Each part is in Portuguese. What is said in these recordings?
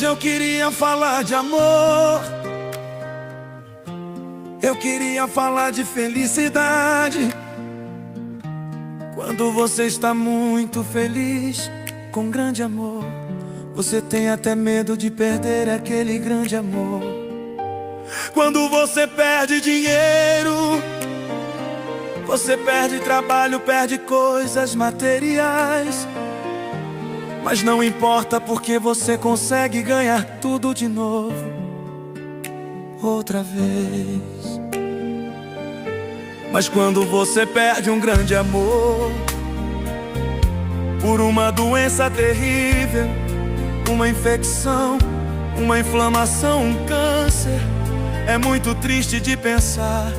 eu queria falar de amor, eu queria falar de felicidade. Quando você está muito feliz, com grande amor, você tem até medo de perder aquele grande amor. Quando você perde dinheiro, você perde trabalho, perde coisas materiais. Mas não importa, porque você consegue ganhar tudo de novo, outra vez. Mas quando você perde um grande amor, por uma doença terrível, uma infecção, uma inflamação, um câncer, é muito triste de pensar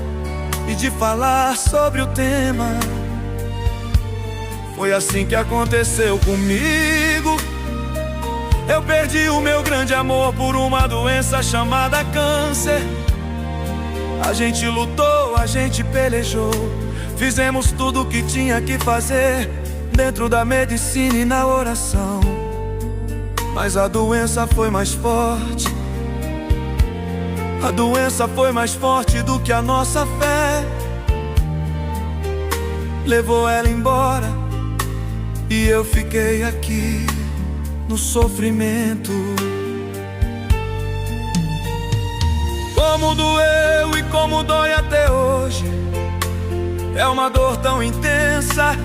e de falar sobre o tema. Foi assim que aconteceu comigo. Eu perdi o meu grande amor por uma doença chamada câncer. A gente lutou, a gente pelejou, fizemos tudo o que tinha que fazer, dentro da medicina e na oração. Mas a doença foi mais forte. A doença foi mais forte do que a nossa fé. Levou ela embora e eu fiquei aqui no sofrimento. Como doeu e como dói até hoje. É uma dor tão intensa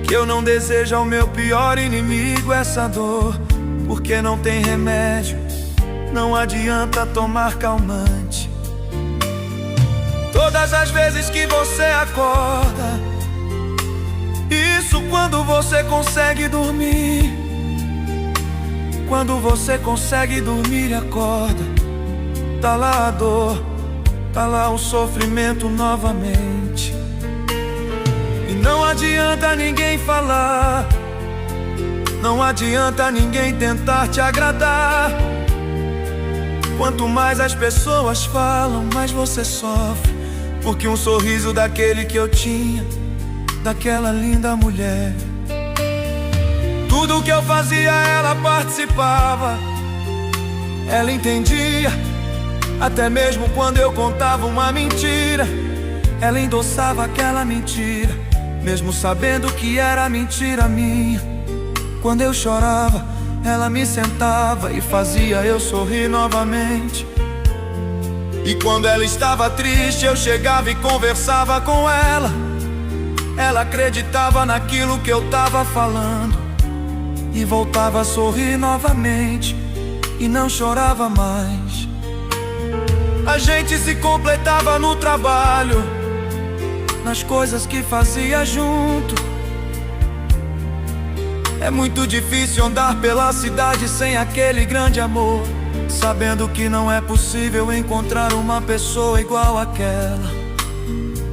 que eu não desejo ao meu pior inimigo essa dor, porque não tem remédio, não adianta tomar calmante. Todas as vezes que você acorda, isso quando você consegue dormir, quando você consegue dormir e acorda, tá lá a dor, tá lá o sofrimento novamente. E não adianta ninguém falar, não adianta ninguém tentar te agradar. Quanto mais as pessoas falam, mais você sofre, porque um sorriso daquele que eu tinha, daquela linda mulher, tudo que eu fazia ela participava, ela entendia. Até mesmo quando eu contava uma mentira, ela endossava aquela mentira, mesmo sabendo que era mentira minha. Quando eu chorava, ela me sentava e fazia eu sorrir novamente. E quando ela estava triste, eu chegava e conversava com ela. Ela acreditava naquilo que eu tava falando e voltava a sorrir novamente e não chorava mais. A gente se completava no trabalho, nas coisas que fazia junto. É muito difícil andar pela cidade sem aquele grande amor, sabendo que não é possível encontrar uma pessoa igual àquela.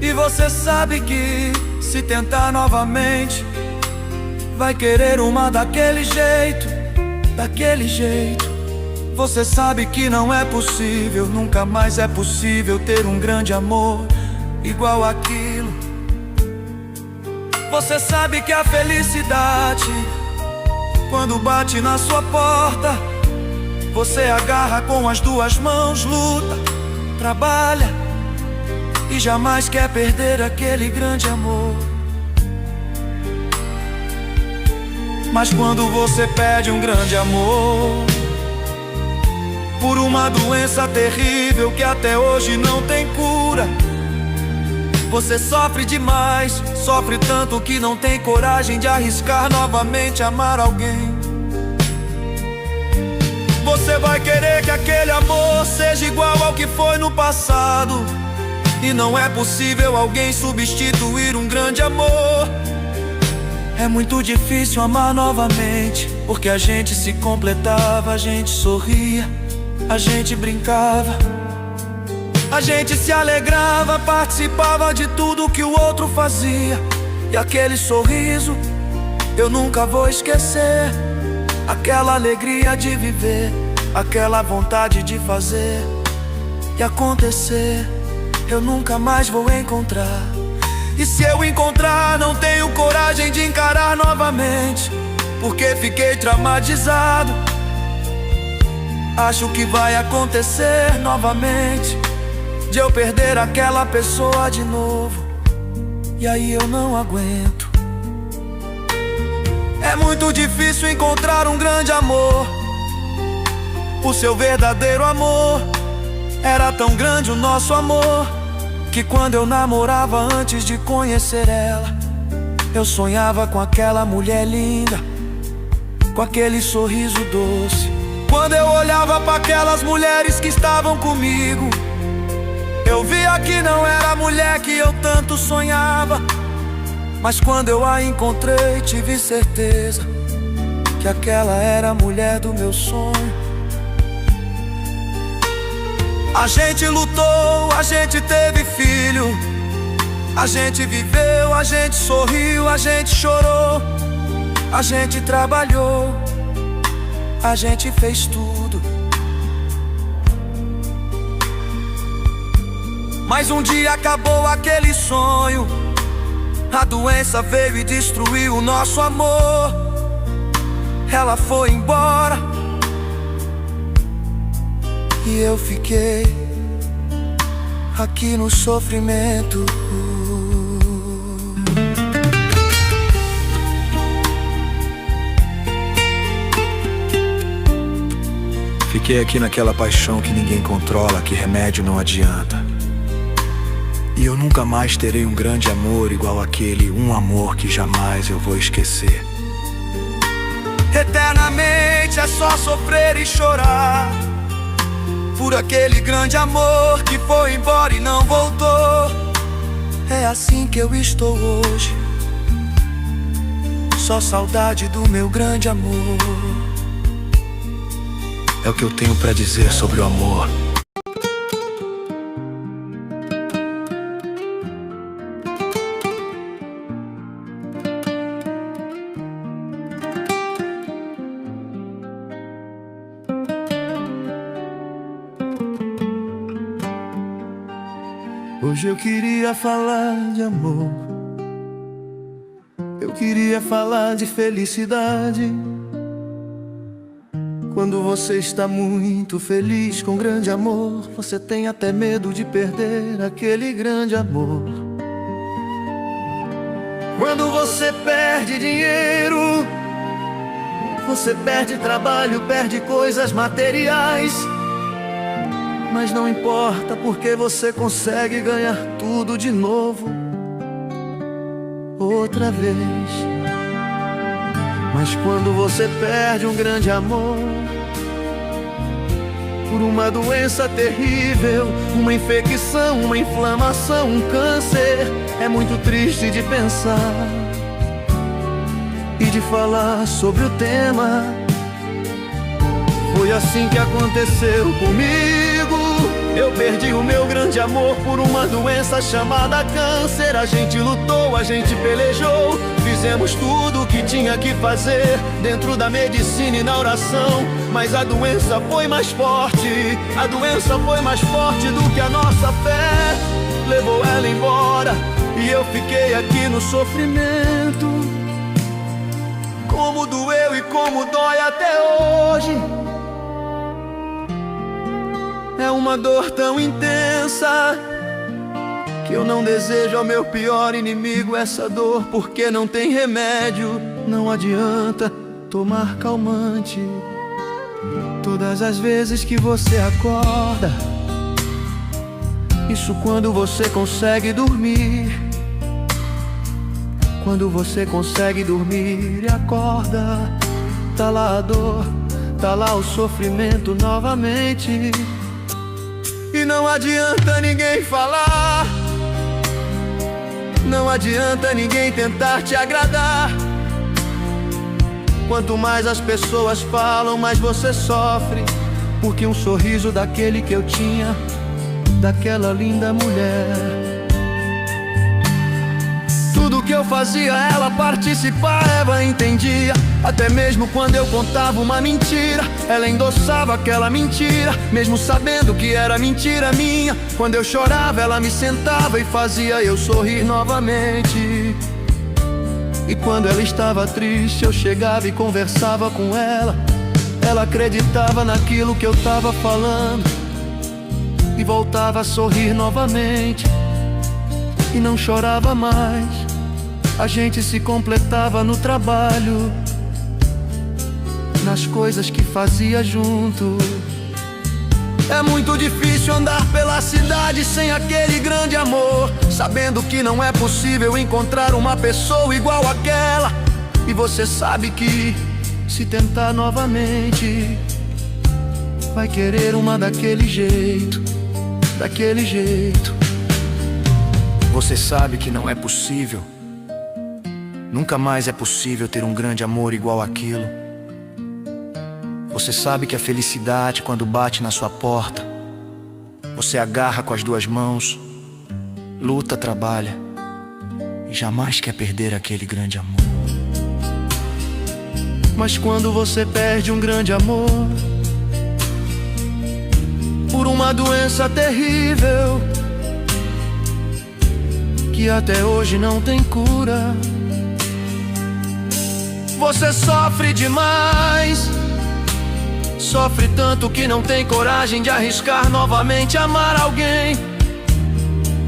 E você sabe que se tentar novamente, vai querer uma daquele jeito, daquele jeito. Você sabe que não é possível, nunca mais é possível ter um grande amor igual àquilo. Você sabe que a felicidade, quando bate na sua porta, você agarra com as duas mãos, luta, trabalha e jamais quer perder aquele grande amor. Mas quando você perde um grande amor, por uma doença terrível que até hoje não tem cura, você sofre demais, sofre tanto que não tem coragem de arriscar novamente amar alguém. Você vai querer que aquele amor seja igual ao que foi no passado, e não é possível alguém substituir um grande amor. É muito difícil amar novamente, porque a gente se completava, a gente sorria, a gente brincava, a gente se alegrava, participava de tudo que o outro fazia. E aquele sorriso eu nunca vou esquecer, aquela alegria de viver, aquela vontade de fazer e acontecer, eu nunca mais vou encontrar. E se eu encontrar, não tenho coragem de encarar novamente, porque fiquei traumatizado Acho que vai acontecer novamente, de eu perder aquela pessoa de novo, e aí eu não aguento. É muito difícil encontrar um grande amor, o seu verdadeiro amor. Era tão grande o nosso amor, que quando eu namorava antes de conhecer ela, eu sonhava com aquela mulher linda, com aquele sorriso doce. Quando eu olhava para aquelas mulheres que estavam comigo, eu via que não era a mulher que eu tanto sonhava. Mas quando eu a encontrei, tive certeza que aquela era a mulher do meu sonho. A gente lutou, a gente teve filho, a gente viveu, a gente sorriu, a gente chorou, a gente trabalhou, a gente fez tudo. Mas um dia acabou aquele sonho, a doença veio e destruiu o nosso amor. Ela foi embora e eu fiquei aqui no sofrimento. Fiquei aqui naquela paixão que ninguém controla, que remédio não adianta. E eu nunca mais terei um grande amor igual aquele, um amor que jamais eu vou esquecer. Eternamente é só sofrer e chorar por aquele grande amor que foi embora e não voltou. É assim que eu estou hoje, só saudade do meu grande amor. É o que eu tenho pra dizer sobre o amor. Hoje eu queria falar de amor, eu queria falar de felicidade. Quando você está muito feliz com grande amor, você tem até medo de perder aquele grande amor. Quando você perde dinheiro, você perde trabalho, perde coisas materiais. Mas não importa, porque você consegue ganhar tudo de novo, outra vez. Mas quando você perde um grande amor, por uma doença terrível, uma infecção, uma inflamação, um câncer, é muito triste de pensar e de falar sobre o tema. Foi assim que aconteceu comigo. Eu perdi o meu grande amor por uma doença chamada câncer. A gente lutou, a gente pelejou, fizemos tudo o que tinha que fazer dentro da medicina e na oração. Mas a doença foi mais forte, a doença foi mais forte do que a nossa fé. Levou ela embora e eu fiquei aqui no sofrimento. Como doeu e como dói até hoje. É uma dor tão intensa que eu não desejo ao meu pior inimigo essa dor, porque não tem remédio, não adianta tomar calmante. Todas as vezes que você acorda, isso quando você consegue dormir. Quando você consegue dormir e acorda, tá lá a dor, tá lá o sofrimento novamente. E não adianta ninguém falar, não adianta ninguém tentar te agradar. Quanto mais as pessoas falam, mais você sofre, porque um sorriso daquele que eu tinha, daquela linda mulher, tudo que eu fazia ela participava, entendia. Até mesmo quando eu contava uma mentira, ela endossava aquela mentira, mesmo sabendo que era mentira minha. Quando eu chorava, ela me sentava e fazia eu sorrir novamente. E quando ela estava triste, eu chegava e conversava com ela. Ela acreditava naquilo que eu tava falando e voltava a sorrir novamente e não chorava mais. A gente se completava no trabalho, nas coisas que fazia junto. É muito difícil andar pela cidade sem aquele grande amor, sabendo que não é possível encontrar uma pessoa igual àquela. E você sabe que, se tentar novamente, vai querer uma daquele jeito, daquele jeito. Você sabe que não é possível, nunca mais é possível ter um grande amor igual àquilo. Você sabe que a felicidade, quando bate na sua porta, você agarra com as duas mãos, luta, trabalha e jamais quer perder aquele grande amor. Mas quando você perde um grande amor por uma doença terrível que até hoje não tem cura, você sofre demais. Sofre tanto que não tem coragem de arriscar novamente amar alguém.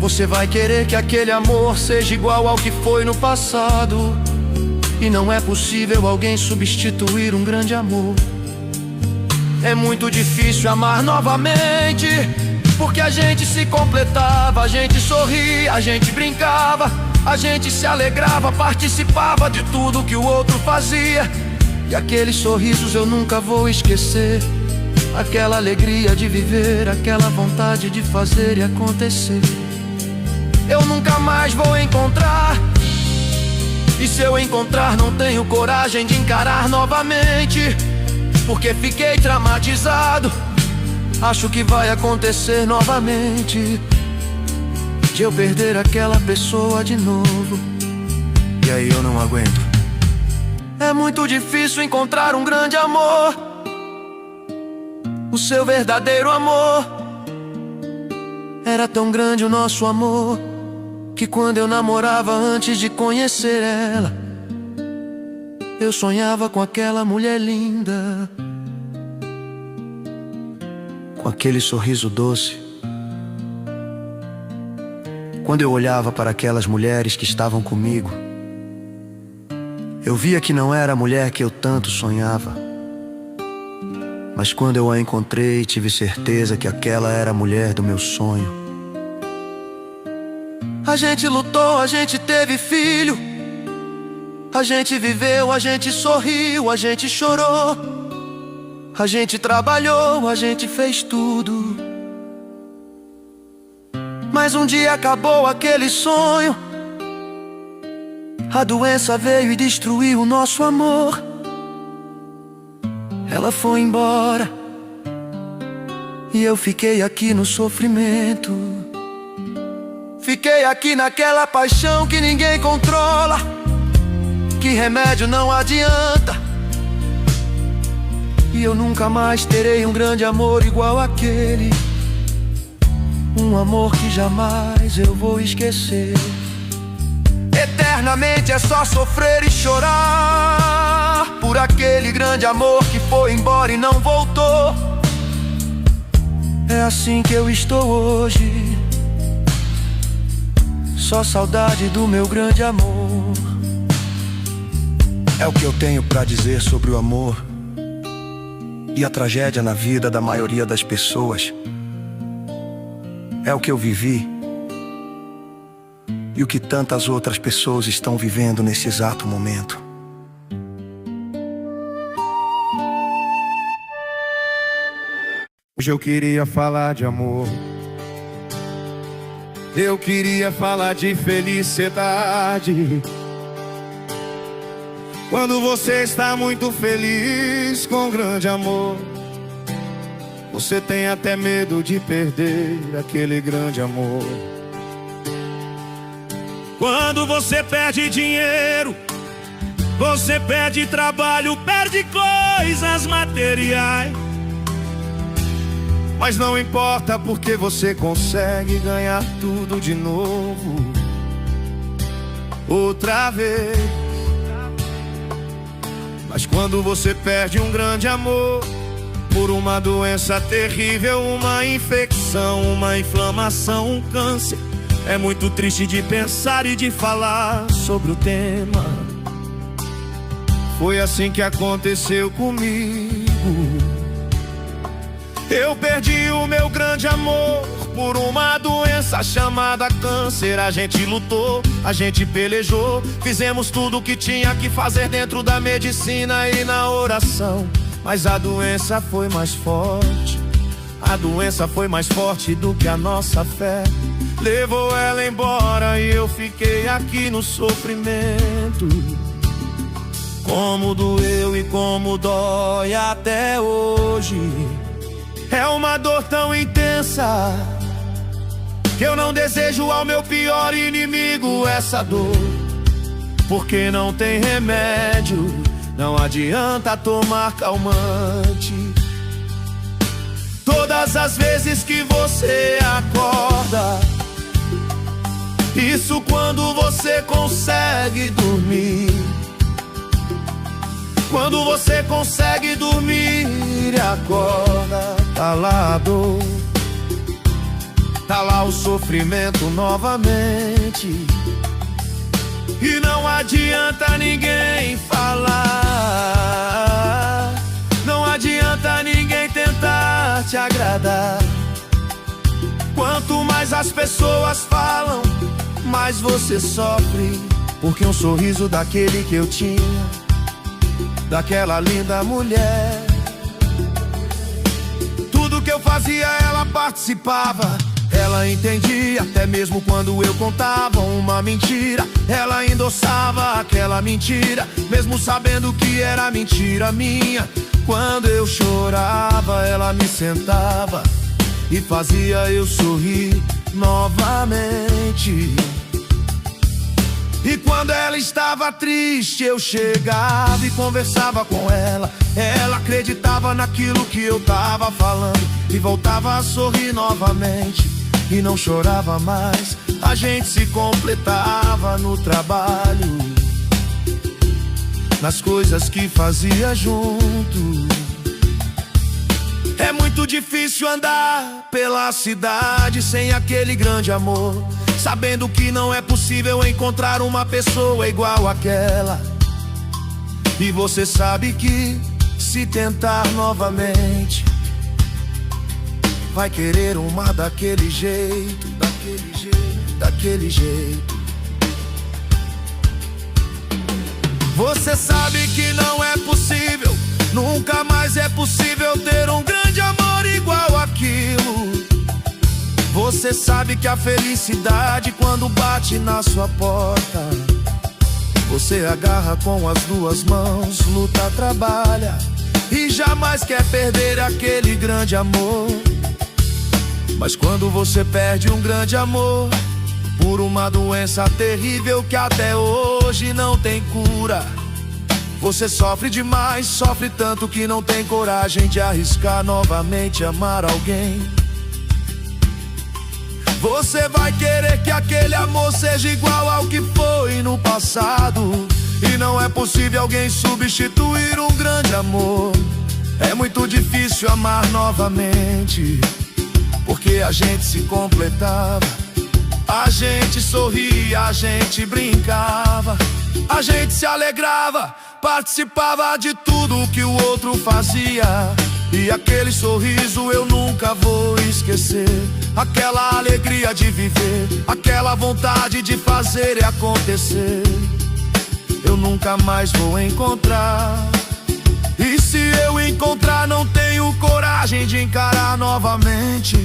Você vai querer que aquele amor seja igual ao que foi no passado, e não é possível alguém substituir um grande amor. É muito difícil amar novamente, porque a gente se completava, a gente sorria, a gente brincava, a gente se alegrava, participava de tudo que o outro fazia. E aqueles sorrisos eu nunca vou esquecer, aquela alegria de viver, aquela vontade de fazer e acontecer. Eu nunca mais vou encontrar, e se eu encontrar não tenho coragem de encarar novamente, porque fiquei traumatizado. Acho que vai acontecer novamente, de eu perder aquela pessoa de novo, e aí eu não aguento. É muito difícil encontrar um grande amor, o seu verdadeiro amor. Era tão grande o nosso amor, que quando eu namorava antes de conhecer ela, eu sonhava com aquela mulher linda, com aquele sorriso doce. Quando eu olhava para aquelas mulheres que estavam comigo, eu via que não era a mulher que eu tanto sonhava. Mas quando eu a encontrei, tive certeza que aquela era a mulher do meu sonho. A gente lutou, a gente teve filho, a gente viveu, a gente sorriu, a gente chorou, a gente trabalhou, a gente fez tudo. Mas um dia acabou aquele sonho, a doença veio e destruiu o nosso amor. Ela foi embora e eu fiquei aqui no sofrimento. Fiquei aqui naquela paixão que ninguém controla, que remédio não adianta. E eu nunca mais terei um grande amor igual aquele, um amor que jamais eu vou esquecer. Eternamente é só sofrer e chorar por aquele grande amor que foi embora e não voltou. É assim que eu estou hoje, só saudade do meu grande amor. É o que eu tenho pra dizer sobre o amor e a tragédia na vida da maioria das pessoas. É o que eu vivi e o que tantas outras pessoas estão vivendo nesse exato momento. Hoje eu queria falar de amor, eu queria falar de felicidade. Quando você está muito feliz com grande amor, você tem até medo de perder aquele grande amor. Quando você perde dinheiro, você perde trabalho, perde coisas materiais. Mas não importa, porque você consegue ganhar tudo de novo, outra vez. Mas quando você perde um grande amor por uma doença terrível, uma infecção, uma inflamação, um câncer, é muito triste de pensar e de falar sobre o tema. Foi assim que aconteceu comigo. Eu perdi o meu grande amor por uma doença chamada câncer. A gente lutou, a gente pelejou, fizemos tudo o que tinha que fazer dentro da medicina e na oração. Mas a doença foi mais forte, a doença foi mais forte do que a nossa fé. Levou ela embora e eu fiquei aqui no sofrimento. Como doeu e como dói até hoje. É uma dor tão intensa que eu não desejo ao meu pior inimigo essa dor. Porque não tem remédio, não adianta tomar calmante. Todas as vezes que você acorda, isso quando você consegue dormir. Quando você consegue dormir e acorda, tá lá a dor, tá lá o sofrimento novamente. E não adianta ninguém falar, não adianta ninguém tentar te agradar. Quanto mais as pessoas falam, mais você sofre. Porque um sorriso daquele que eu tinha, daquela linda mulher, tudo que eu fazia ela participava, ela entendia. Até mesmo quando eu contava uma mentira, ela endossava aquela mentira, mesmo sabendo que era mentira minha. Quando eu chorava, ela me sentava e fazia eu sorrir novamente. E quando ela estava triste, eu chegava e conversava com ela. Ela acreditava naquilo que eu tava falando e voltava a sorrir novamente. E não chorava mais, a gente se completava no trabalho, nas coisas que fazia junto. É muito difícil andar pela cidade sem aquele grande amor, sabendo que não é possível encontrar uma pessoa igual àquela. E você sabe que se tentar novamente, vai querer uma daquele jeito, daquele jeito, daquele jeito. Você sabe que não é possível, nunca mais é possível ter um grande amor igual àquilo. Você sabe que a felicidade, quando bate na sua porta, você agarra com as duas mãos, luta, trabalha e jamais quer perder aquele grande amor. Mas quando você perde um grande amor por uma doença terrível que até hoje não tem cura, você sofre demais, sofre tanto que não tem coragem de arriscar novamente amar alguém. Você vai querer que aquele amor seja igual ao que foi no passado, e não é possível alguém substituir um grande amor. É muito difícil amar novamente, porque a gente se completava, a gente sorria, a gente brincava, a gente se alegrava, participava de tudo que o outro fazia. E aquele sorriso eu nunca vou esquecer, aquela alegria de viver, aquela vontade de fazer e acontecer, eu nunca mais vou encontrar. E se eu encontrar, não tenho coragem de encarar novamente,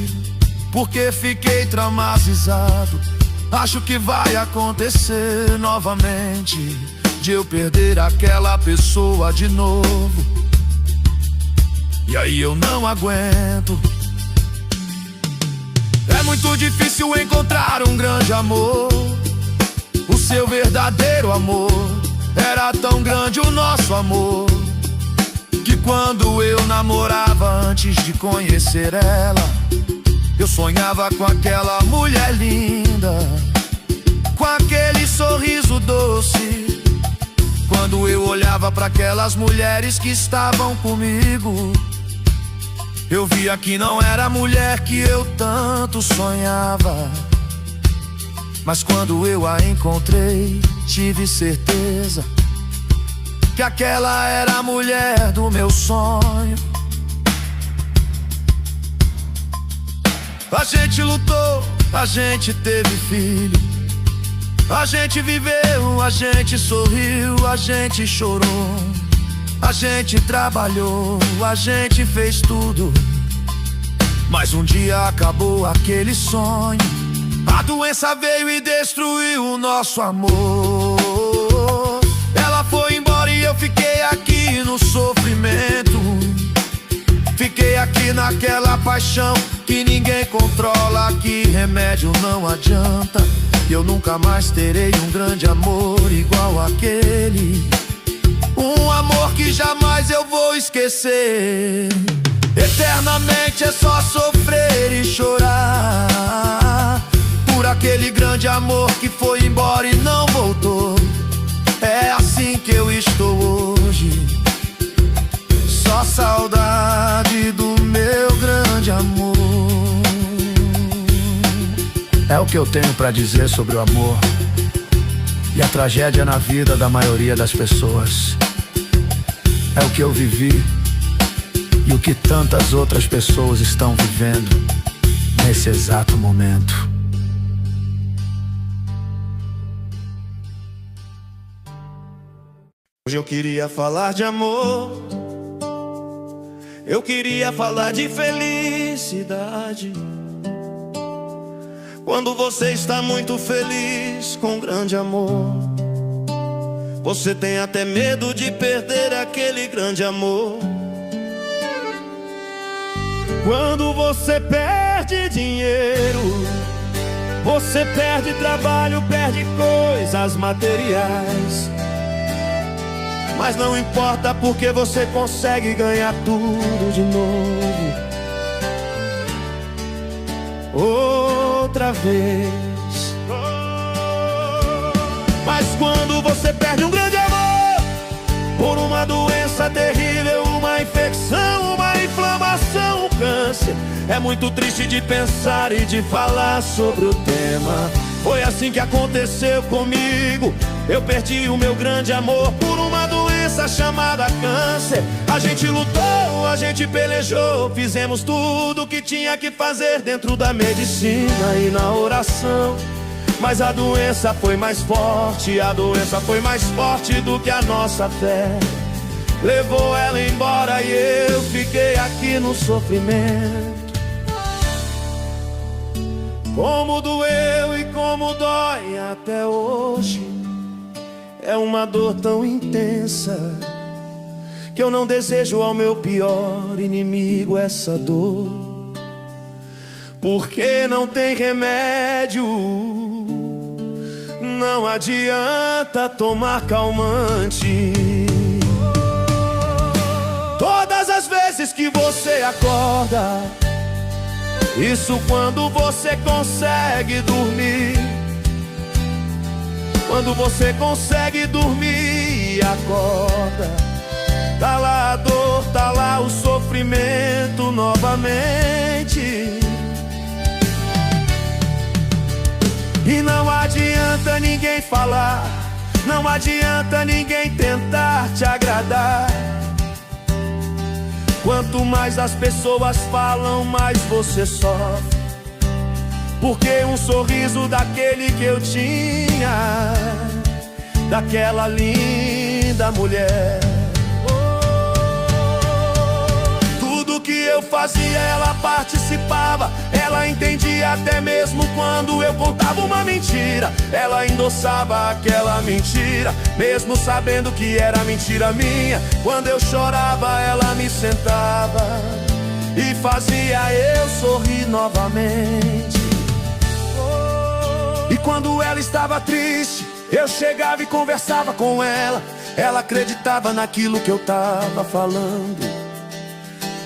porque fiquei traumatizado. Acho que vai acontecer novamente, de eu perder aquela pessoa de novo. E aí eu não aguento. É muito difícil encontrar um grande amor, o seu verdadeiro amor. Era tão grande o nosso amor, que quando eu namorava antes de conhecer ela, eu sonhava com aquela mulher linda, com aquele sorriso doce. Quando eu olhava para aquelas mulheres que estavam comigo. Eu via que não era a mulher que eu tanto sonhava, mas quando eu a encontrei, tive certeza que aquela era a mulher do meu sonho. A gente lutou, a gente teve filho, a gente viveu, a gente sorriu, a gente chorou, a gente trabalhou, a gente fez tudo. Mas um dia acabou aquele sonho. A doença veio e destruiu o nosso amor. Ela foi embora e eu fiquei aqui no sofrimento. Fiquei aqui naquela paixão que ninguém controla, que remédio não adianta. Eu nunca mais terei um grande amor igual aquele. Um amor que jamais eu vou esquecer. Eternamente é só sofrer e chorar por aquele grande amor que foi embora e não voltou. É assim que eu estou hoje, só saudade do meu grande amor. É o que eu tenho pra dizer sobre o amor e a tragédia na vida da maioria das pessoas. É o que eu vivi e o que tantas outras pessoas estão vivendo nesse exato momento. Hoje eu queria falar de amor, eu queria falar de felicidade. Quando você está muito feliz com um grande amor, você tem até medo de perder aquele grande amor. Quando você perde dinheiro, você perde trabalho, perde coisas materiais. Mas não importa, porque você consegue ganhar tudo de novo outra vez. Mas quando você perde um grande amor por uma doença terrível, uma infecção, uma inflamação, um câncer, é muito triste de pensar e de falar sobre o tema. Foi assim que aconteceu comigo. Eu perdi o meu grande amor por uma doença chamada câncer. A gente lutou, a gente pelejou, fizemos tudo o que tinha que fazer dentro da medicina e na oração. Mas a doença foi mais forte, a doença foi mais forte do que a nossa fé. Levou ela embora e eu fiquei aqui no sofrimento. Como doeu e como dói até hoje. É uma dor tão intensa que eu não desejo ao meu pior inimigo essa dor. Porque não tem remédio, não adianta tomar calmante. Todas as vezes que você acorda, isso quando você consegue dormir, quando você consegue dormir e acorda, tá lá a dor, tá lá o sofrimento novamente. E não adianta ninguém falar, não adianta ninguém tentar te agradar. Quanto mais as pessoas falam, mais você sofre. Porque um sorriso daquele que eu tinha, daquela linda mulher, tudo que eu fazia ela participava. Ela entendia até mesmo quando eu contava uma mentira. Ela endossava aquela mentira, mesmo sabendo que era mentira minha. Quando eu chorava, ela me sentava e fazia eu sorrir novamente. E quando ela estava triste, eu chegava e conversava com ela. Ela acreditava naquilo que eu tava falando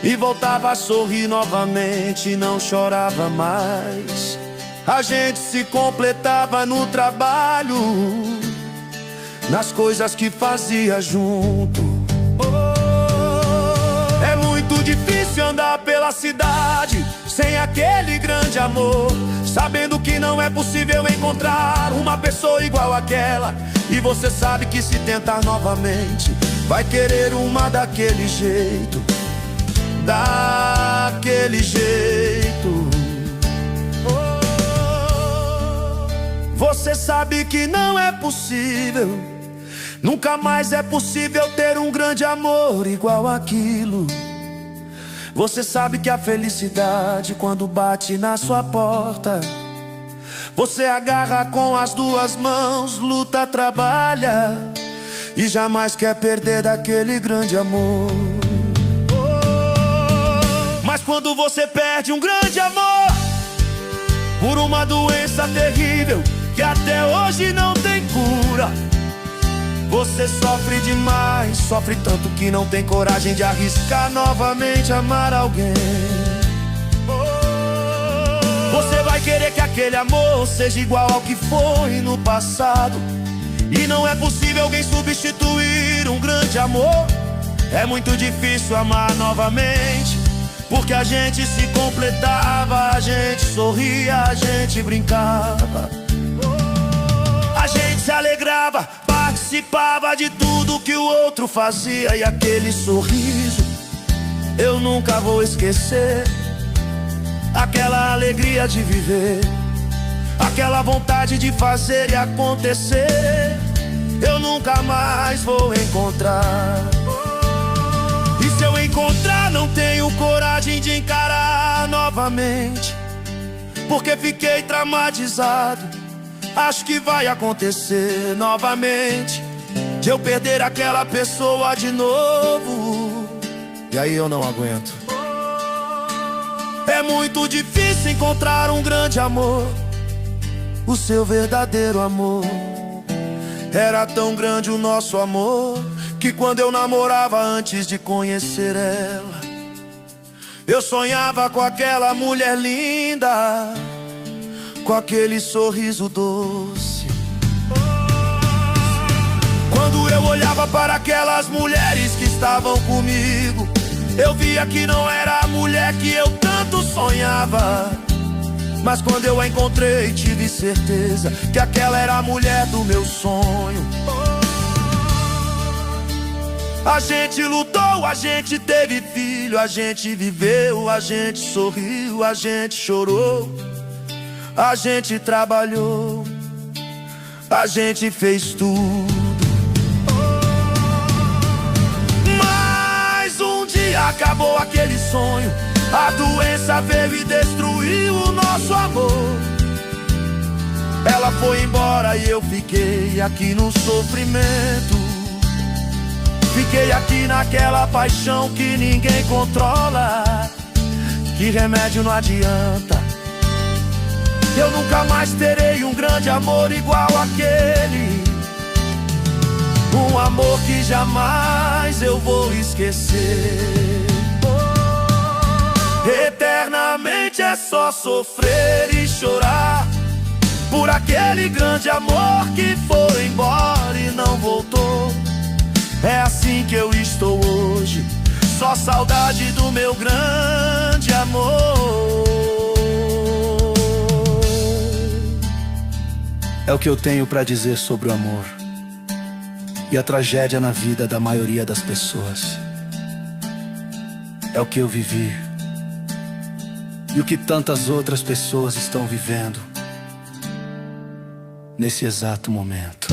e voltava a sorrir novamente, não chorava mais. A gente se completava no trabalho, nas coisas que fazia junto. É muito difícil andar pela cidade sem aquele grande amor, sabendo que não é possível encontrar uma pessoa igual àquela. E você sabe que se tentar novamente, vai querer uma daquele jeito, daquele jeito. Você sabe que não é possível, nunca mais é possível ter um grande amor igual àquilo. Você sabe que a felicidade, quando bate na sua porta, você agarra com as duas mãos, luta, trabalha e jamais quer perder daquele grande amor. Mas quando você perde um grande amor por uma doença terrível que até hoje não tem cura, você sofre demais, sofre tanto que não tem coragem de arriscar novamente amar alguém. Você vai querer que aquele amor seja igual ao que foi no passado, e não é possível alguém substituir um grande amor. É muito difícil amar novamente, porque a gente se completava, a gente sorria, a gente brincava, a gente se alegrava, participava de tudo que o outro fazia. E aquele sorriso eu nunca vou esquecer, aquela alegria de viver, aquela vontade de fazer e acontecer, eu nunca mais vou encontrar. E se eu encontrar, não tenho coragem de encarar novamente, porque fiquei traumatizado. Acho que vai acontecer novamente, de eu perder aquela pessoa de novo, e aí eu não aguento. É muito difícil encontrar um grande amor, o seu verdadeiro amor. Era tão grande o nosso amor, que quando eu namorava antes de conhecer ela, eu sonhava com aquela mulher linda, com aquele sorriso doce. Quando eu olhava para aquelas mulheres que estavam comigo, eu via que não era a mulher que eu tanto sonhava. Mas quando eu a encontrei, tive certeza que aquela era a mulher do meu sonho. A gente lutou, a gente teve filho, a gente viveu, a gente sorriu, a gente chorou, a gente trabalhou, a gente fez tudo. Mas um dia acabou aquele sonho, a doença veio e destruiu o nosso amor. Ela foi embora e eu fiquei aqui no sofrimento, fiquei aqui naquela paixão que ninguém controla, que remédio não adianta. Eu nunca mais terei um grande amor igual àquele, um amor que jamais eu vou esquecer. Eternamente é só sofrer e chorar por aquele grande amor que foi embora e não voltou. É assim que eu estou hoje, só saudade do meu grande amor. É o que eu tenho pra dizer sobre o amor e a tragédia na vida da maioria das pessoas. É o que eu vivi e o que tantas outras pessoas estão vivendo nesse exato momento.